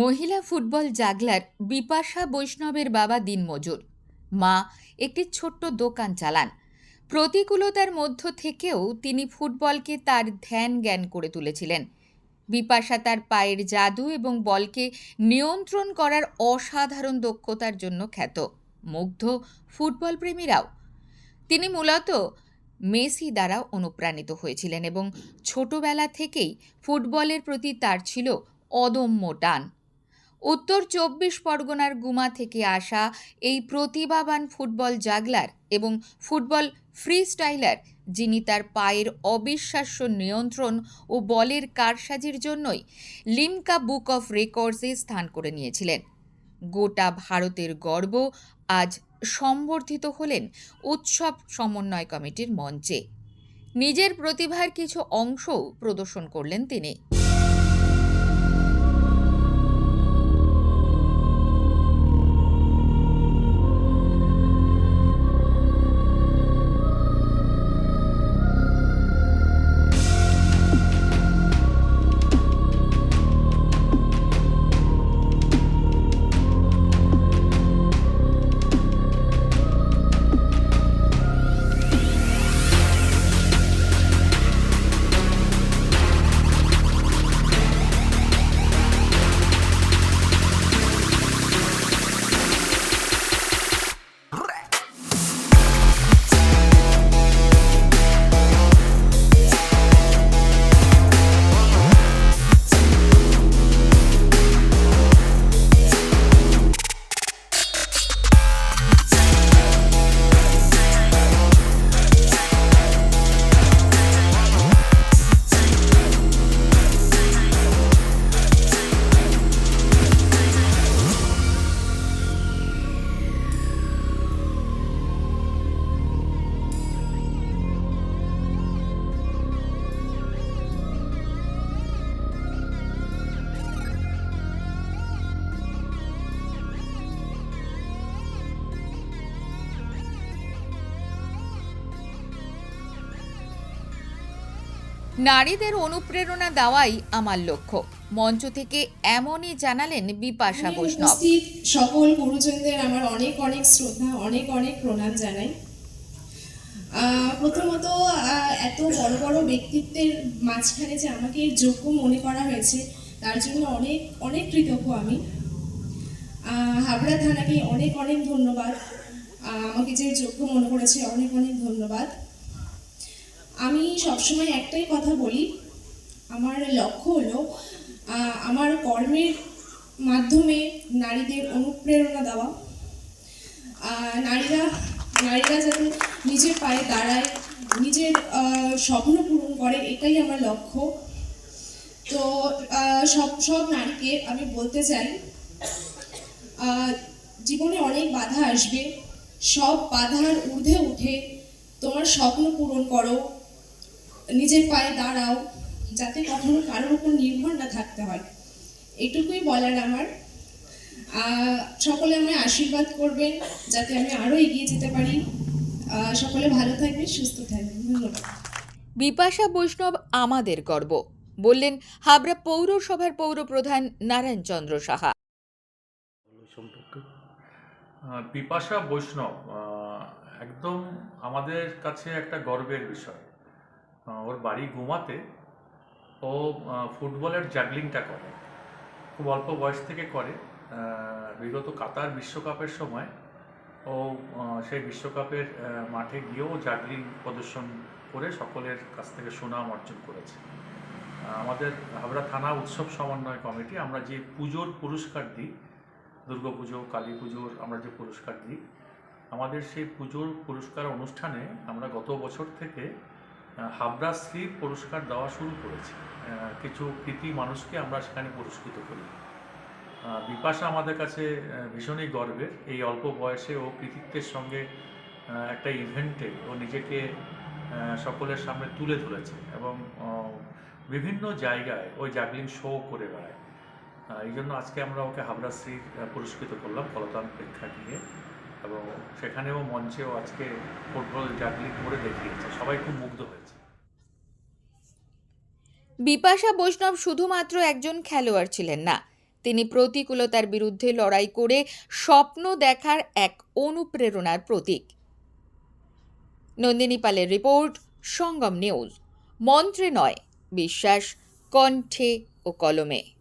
মহিলা ফুটবল জাগলার বিপাশা বৈষ্ণবের বাবা দিনমজুর, মা একটি ছোট্ট দোকান চালান। প্রতিকূলতার মধ্য থেকেও তিনি ফুটবলকে তার ধ্যান জ্ঞান করে তুলেছিলেন। বিপাশা তার পায়ের জাদু এবং বলকে নিয়ন্ত্রণ করার অসাধারণ দক্ষতার জন্য খ্যাত। মুগ্ধ ফুটবল প্রেমীরাও। তিনি মূলত মেসি দ্বারা অনুপ্রাণিত হয়েছিলেন এবং ছোটবেলা থেকেই ফুটবলের প্রতি তার ছিল অদম্য টান। উত্তর ২৪ পরগনার গুমা থেকে আসা এই প্রতিভাবান ফুটবল জাগলার এবং ফুটবল ফ্রিস্টাইলার, যিনি তার পায়ের অবিশ্বাস্য নিয়ন্ত্রণ ও বলের কারসাজির জন্যই লিমকা বুক অফ রেকর্ডসে স্থান করে নিয়েছিলেন। গোটা ভারতের গর্ব আজ সম্বর্ধিত হলেন উৎসব সমন্বয় কমিটির মঞ্চে। নিজের প্রতিভার কিছু অংশও প্রদর্শন করলেন তিনি। নারীদের অনুপ্রেরণা দেওয়াই আমার লক্ষ্য, মঞ্চ থেকে এমনই জানালেন বিপাশা বৈষ্ণব। সকল গুরুজনদের আমার অনেক অনেক শ্রদ্ধা, অনেক অনেক প্রণাম জানাই। প্রথমত এত বড় বড় ব্যক্তিত্বের মাঝখানে যে আমাকে যোগ্য মনে করা হয়েছে, তার জন্য অনেক অনেক কৃতজ্ঞ আমি। হাবড়া থানাকে অনেক অনেক ধন্যবাদ, আমাকে যে যোগ্য মনে করেছে অনেক অনেক ধন্যবাদ। আমি সবসময় একটাই কথা বলি, আমার লক্ষ্য হলো আমার কর্মের মাধ্যমে নারীদের অনুপ্রেরণা দেওয়া। নারীরা যাতে নিজের পায়ে দাঁড়ায়, নিজের স্বপ্ন পূরণ করে, এটাই আমার লক্ষ্য। তো সব নারীকে আমি বলতে চাই, জীবনে অনেক বাধা আসবে, সব বাধার ঊর্ধ্বে উঠে তোমার স্বপ্ন পূরণ করো, নিজের পায়ে দাঁড়াও, যাতে কখনো কারোর উপর নির্ভর না থাকতে হয়। এটুকুই বলার আমার। সকলে আমায় আশীর্বাদ করবেন যাতে আমি আরো এগিয়ে যেতে পারি। সকলে ভালো থাকবেন, সুস্থ থাকবেন। ধন্যবাদ। বিপাশা বৈষ্ণব আমাদের গর্ব, বললেন হাবড়া পৌরসভার পৌরপ্রধান নারায়ণ চন্দ্র সাহা। বিপাশা বৈষ্ণব একদম আমাদের কাছে একটা গর্বের বিষয়। ওর বাড়ি গুমাতে। ও ফুটবলের জাগলিংটা করে, খুব অল্প বয়স থেকে করে। বিগত কাতার বিশ্বকাপের সময় ও সেই বিশ্বকাপের মাঠে গিয়েও জাগলিং প্রদর্শন করে সকলের কাছ থেকে সুনাম অর্জন করেছে। আমাদের হাবড়া থানা উৎসব সমন্বয় কমিটি আমরা যে পুজোর পুরস্কার দিই, দুর্গাপুজো, কালী পুজোর আমরা যে পুরস্কার দিই, আমাদের সেই পুজোর পুরস্কার অনুষ্ঠানে আমরা গত বছর থেকে হাবড়া শ্রী পুরস্কার দেওয়া শুরু করেছি। কিছু কৃতি মানুষকে আমরা সেখানে পুরস্কৃত করি। বিপাশা আমাদের কাছে ভীষণই গর্বের। এই অল্প বয়সে ও কৃতিত্বের সঙ্গে একটা ইভেন্টে ও নিজেকে সকলের সামনে তুলে ধরেছে এবং বিভিন্ন জায়গায় ওই জাগলিং শো করে বেড়ায়। এই জন্য আজকে আমরা ওকে হাবড়া শ্রী পুরস্কৃত করলাম কলতান প্রেক্ষা নিয়ে, এবং সেখানেও মঞ্চেও আজকে ফুটবল জাগলিং করে দেখিয়েছে, সবাই খুব মুগ্ধ হয়েছে। বিপাশা বৈষ্ণব শুধুমাত্র একজন খেলোয়াড় ছিলেন না, তিনি প্রতিকূলতার বিরুদ্ধে লড়াই করে স্বপ্ন দেখার এক অনুপ্রেরণার প্রতীক। নন্দিনী পালের রিপোর্ট, সঙ্গম নিউজ। মন্ত্রে নয়, বিশ্বাস কণ্ঠে ও কলমে।